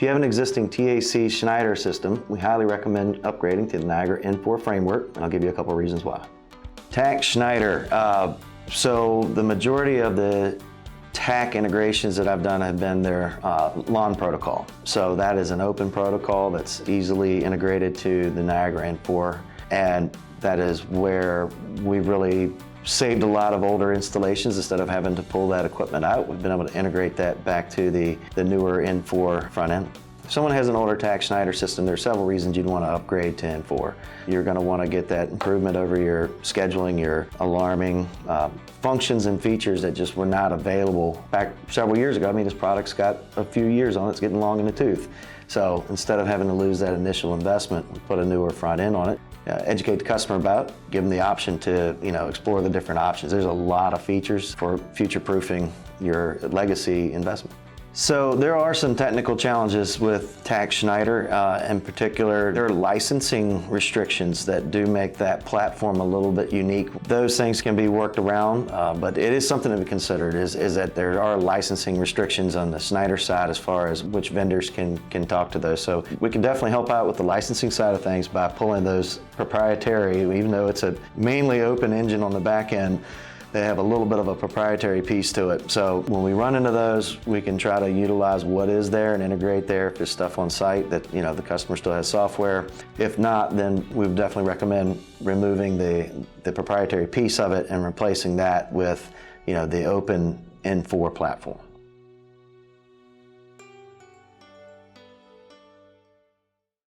If you have an existing TAC Schneider system, we highly recommend upgrading to the Niagara N4 framework, and I'll give you a couple of reasons why. TAC Schneider. So the majority of the TAC integrations that I've done have been their lawn protocol. So that is an open protocol that's easily integrated to the Niagara N4, and that is where we've really saved a lot of older installations. Instead of having to pull that equipment out, we've been able to integrate that back to the newer N4 front end. If someone has an older TAC Schneider system, there are several reasons you'd want to upgrade to N4. You're going to want to get that improvement over your scheduling, your alarming, functions and features that just were not available back several years ago. I mean, this product's got a few years on it, it's getting long in the tooth. So instead of having to lose that initial investment, we put a newer front end on it. Educate the customer about, give them the option to explore the different options. There's a lot of features for future-proofing your legacy investment. So there are some technical challenges with TAC Schneider. In particular, there are licensing restrictions that do make that platform a little bit unique. Those things can be worked around, but it is something to be considered, is that there are licensing restrictions on the Schneider side as far as which vendors can talk to those. So we can definitely help out with the licensing side of things by pulling those proprietary, even though it's a mainly open engine on the back end, they have a little bit of a proprietary piece to it. So when we run into those, we can try to utilize what is there and integrate there if there's stuff on site that the customer still has software. If not, then we would definitely recommend removing the proprietary piece of it and replacing that with the open N4 platform.